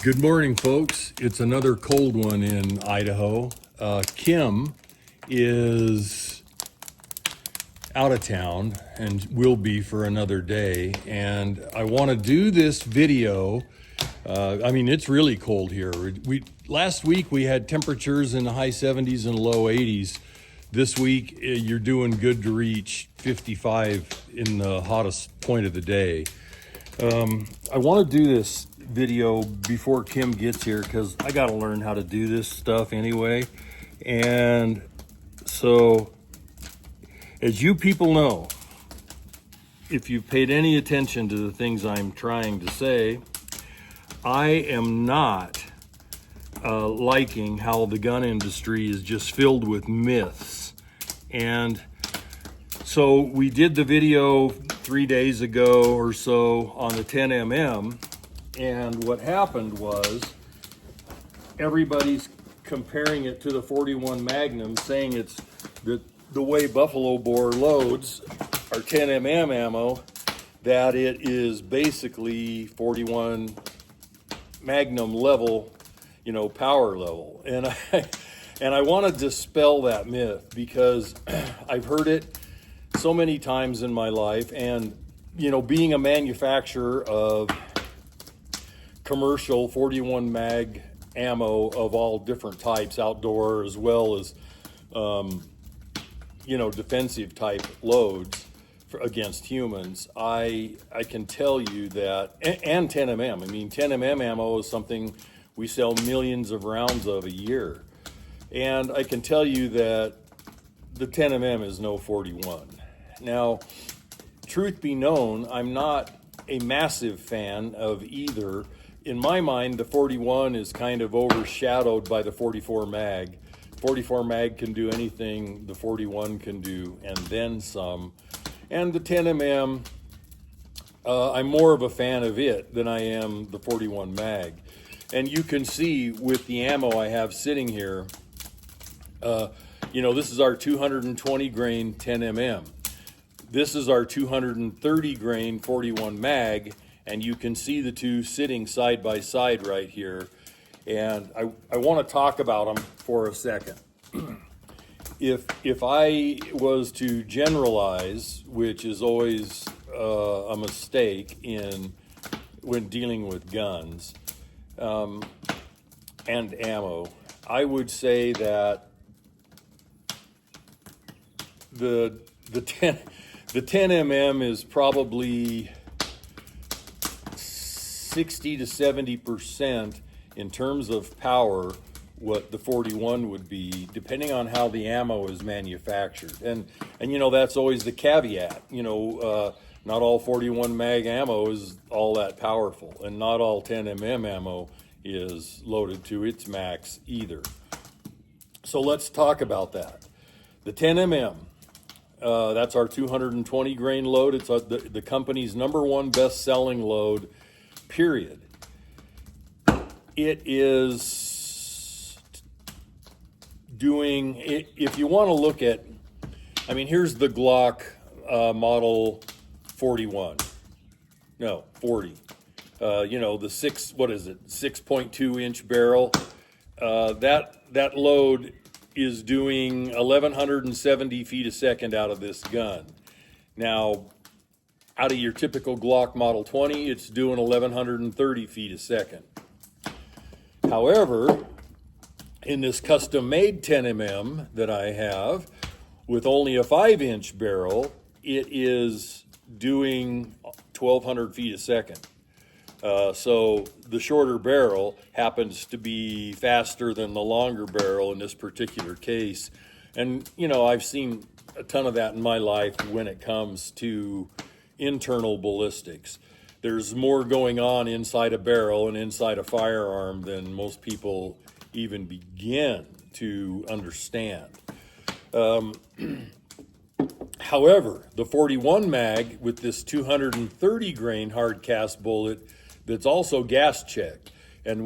Good morning, folks. It's another cold one in Idaho. Kim is out of town and will be for another day. And I want to do this video. It's really cold here. Last week we had temperatures in the high 70s and low 80s. This week you're doing good to reach 55 in the hottest point of the day. I want to do this video before Kim gets here because I got to learn how to do this stuff anyway. And so, as you people know, if you've paid any attention to the things I'm trying to say, I am not liking how the gun industry is just filled with myths. And so we did the video 3 days ago or so on the 10mm, and what happened was everybody's comparing it to the 41 Magnum, saying it's the way buffalo bore loads our 10mm ammo, that it is basically 41 Magnum level, power level. And I want to dispel that myth because I've heard it so many times in my life, and being a manufacturer of commercial 41 mag ammo of all different types, outdoor as well as defensive type loads against humans, I can tell you that, and 10mm. 10mm ammo is something we sell millions of rounds of a year, and I can tell you that the 10mm is no 41. Now, truth be known, I'm not a massive fan of either. In my mind, the 41 is kind of overshadowed by the 44 mag. 44 mag can do anything the 41 can do, and then some. And the 10mm, I'm more of a fan of it than I am the 41 mag. And you can see with the ammo I have sitting here, this is our 220 grain 10mm. This is our 230 grain 41 mag, and you can see the two sitting side by side right here. And I want to talk about them for a second. If I was to generalize, which is always a mistake when dealing with guns and ammo, I would say that the 10mm is probably 60 to 70% in terms of power what the 41 would be, depending on how the ammo is manufactured. And that's always the caveat. Not all 41 mag ammo is all that powerful, and not all 10mm ammo is loaded to its max either. So let's talk about that. The 10mm. That's our 220 grain load. It's the company's #1 best-selling load, period. It is doing, if you want to look at, here's the Glock model 41. No, 40. The 6.2 inch barrel. That load is doing 1,170 feet a second out of this gun. Now, out of your typical Glock Model 20, it's doing 1,130 feet a second. However, in this custom-made 10mm that I have, with only a 5-inch barrel, it is doing 1,200 feet a second. So the shorter barrel happens to be faster than the longer barrel in this particular case. And, I've seen a ton of that in my life when it comes to internal ballistics. There's more going on inside a barrel and inside a firearm than most people even begin to understand. However, the 41 mag with this 230 grain hard cast bullet that's also gas checked, and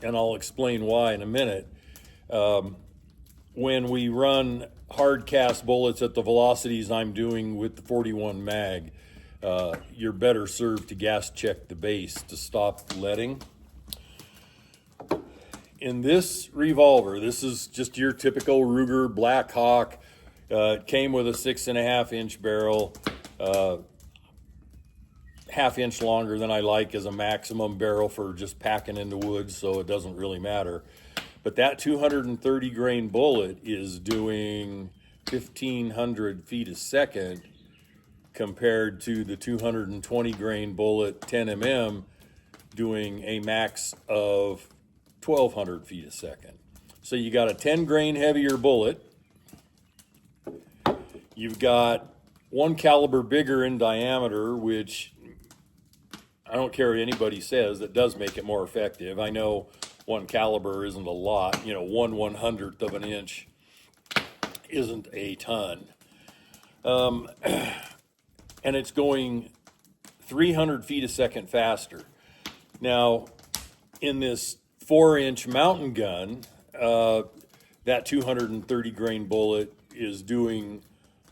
I'll explain why in a minute. When we run hard cast bullets at the velocities I'm doing with the 41 mag, you're better served to gas check the base to stop leading. in this revolver, this is just your typical Ruger Black Hawk. It came with a 6.5-inch barrel, half-inch longer than I like as a maximum barrel for just packing into woods, so it doesn't really matter. But that 230 grain bullet is doing 1,500 feet a second compared to the 220 grain bullet 10 mm doing a max of 1,200 feet a second. So you got a 10 grain heavier bullet. You've got one caliber bigger in diameter, which I don't care what anybody says, that does make it more effective. I know one caliber isn't a lot, 1/100th of an inch isn't a ton. And it's going 300 feet a second faster. Now, in this 4-inch mountain gun, that 230 grain bullet is doing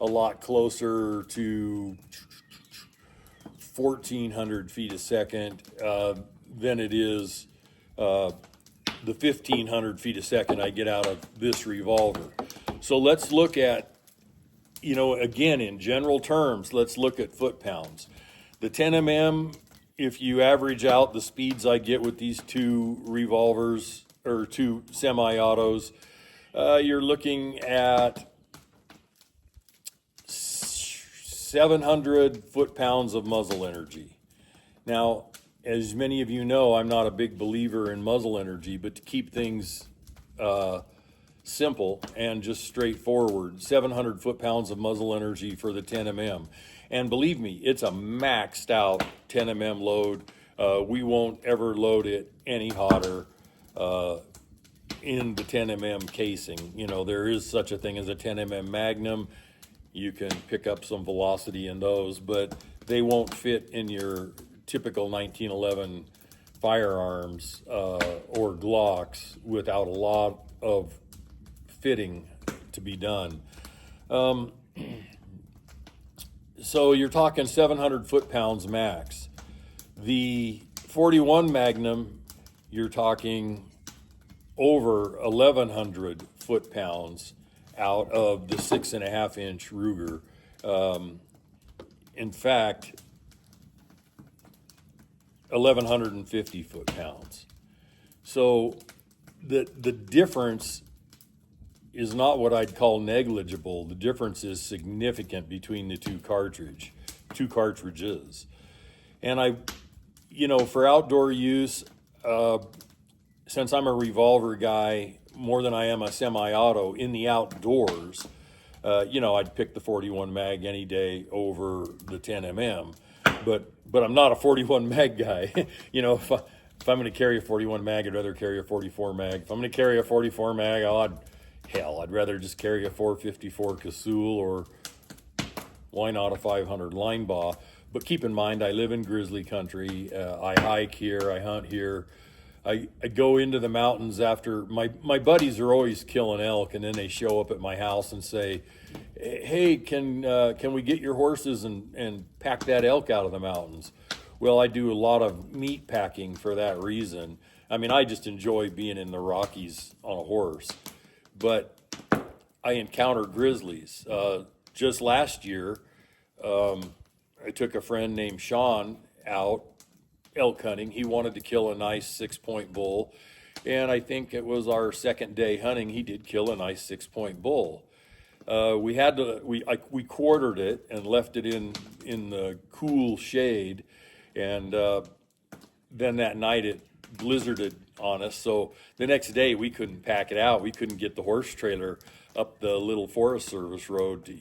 a lot closer to 1,400 feet a second than it is the 1,500 feet a second I get out of this revolver. So let's look at, again, in general terms, let's look at foot-pounds. The 10 mm, if you average out the speeds I get with these two revolvers, or two semi-autos, you're looking at 700 foot-pounds of muzzle energy. Now, as many of you know, I'm not a big believer in muzzle energy, but to keep things simple and just straightforward, 700 foot-pounds of muzzle energy for the 10 mm. And believe me, it's a maxed out 10 mm load. We won't ever load it any hotter in the 10 mm casing. There is such a thing as a 10 mm Magnum. You can pick up some velocity in those, but they won't fit in your typical 1911 firearms or Glocks without a lot of fitting to be done. So you're talking 700 foot-pounds max. The 41 Magnum, you're talking over 1,100 foot-pounds out of the 6.5-inch Ruger. In fact, 1,150 foot-pounds. So the difference is not what I'd call negligible. The difference is significant between the two cartridges. And for outdoor use, since I'm a revolver guy more than I am a semi-auto in the outdoors, I'd pick the 41 mag any day over the 10 mm. But I'm not a 41 mag guy. If I'm going to carry a 41 mag, I'd rather carry a 44 mag. If I'm going to carry a 44 mag, I'd rather just carry a 454 Casull, or why not a 500 Linebaugh. But keep in mind, I live in grizzly country. I hike here, I hunt here. I go into the mountains after, my buddies are always killing elk, and then they show up at my house and say, hey, can we get your horses and pack that elk out of the mountains? Well, I do a lot of meat packing for that reason. I just enjoy being in the Rockies on a horse. But I encounter grizzlies. Just last year, I took a friend named Sean out elk hunting. He wanted to kill a nice 6-point bull, and I think it was our second day hunting, he did kill a nice 6-point bull. We quartered it and left it in the cool shade, and then that night it blizzarded on us, so the next day we couldn't pack it out. We couldn't get the horse trailer up the little Forest Service road to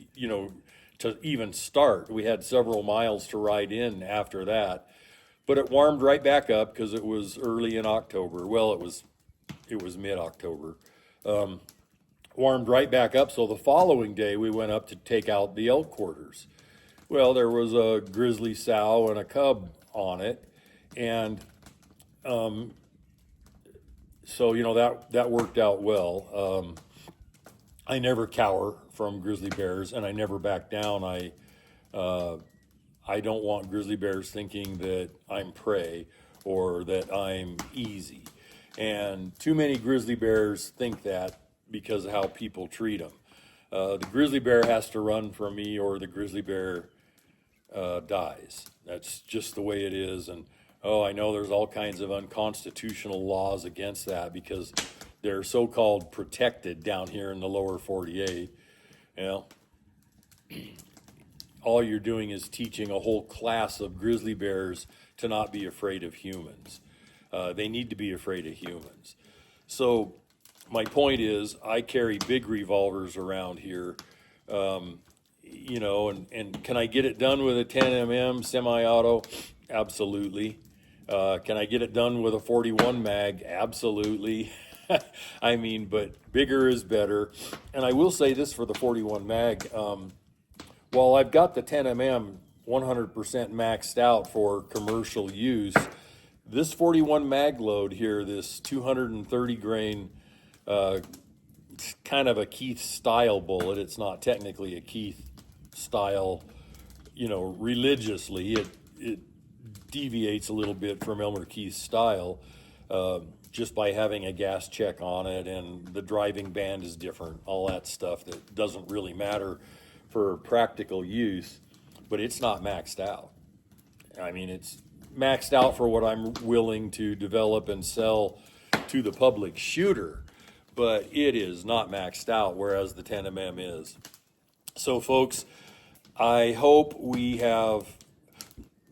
even start. We had several miles to ride in after that. But it warmed right back up because it was early in October. Well, it was mid-October. Warmed right back up, so the following day we went up to take out the elk quarters. Well, there was a grizzly sow and a cub on it, and so that worked out well. I never cower from grizzly bears, and I never back down. I don't want grizzly bears thinking that I'm prey or that I'm easy. And too many grizzly bears think that because of how people treat them. The grizzly bear has to run from me, or the grizzly bear dies. That's just the way it is. And oh, I know there's all kinds of unconstitutional laws against that because they're so-called protected down here in the lower 48. You know, all you're doing is teaching a whole class of grizzly bears to not be afraid of humans. They need to be afraid of humans. So my point is, I carry big revolvers around here, you know, and can I get it done with a 10mm semi-auto? Absolutely. Can I get it done with a 41 mag? Absolutely. I mean, but bigger is better. And I will say this for the 41 mag, while I've got the 10mm 100% maxed out for commercial use, this 41 mag load here, this 230 grain, kind of a Keith style bullet. It's not technically a Keith style, you know, religiously. It deviates a little bit from Elmer Keith's style, just by having a gas check on it, and the driving band is different, all that stuff that doesn't really matter for practical use, but it's not maxed out. I mean, it's maxed out for what I'm willing to develop and sell to the public shooter, but it is not maxed out, whereas the 10mm is. So folks, I hope we have,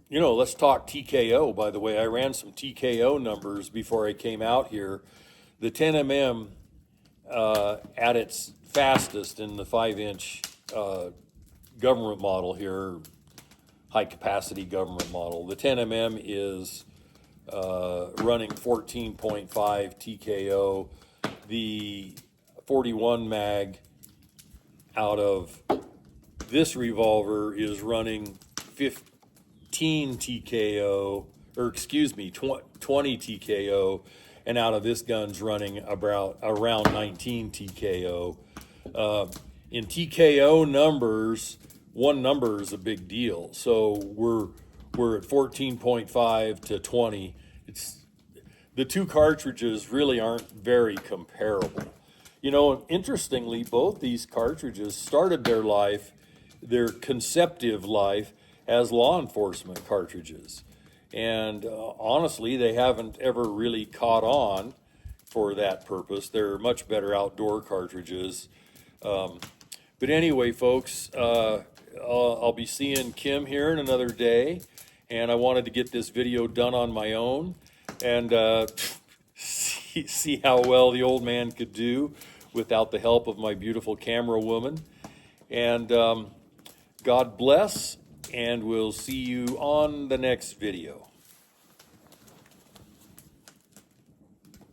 you know, let's talk TKO, by the way. I ran some TKO numbers before I came out here. The 10mm at its fastest in the 5-inch government model here, high capacity government model, the 10mm is running 14.5 TKO. The 41 mag out of this revolver is running 15 TKO, or excuse me, 20 TKO, and out of this gun's running around 19 TKO. In TKO numbers, one number is a big deal. So we're at 14.5 to 20. The two cartridges really aren't very comparable. You know, interestingly, both these cartridges started their conceptive life as law enforcement cartridges. And honestly, they haven't ever really caught on for that purpose. They're much better outdoor cartridges. But anyway, folks, I'll be seeing Kim here in another day, and I wanted to get this video done on my own and see how well the old man could do without the help of my beautiful camera woman. And God bless, and we'll see you on the next video.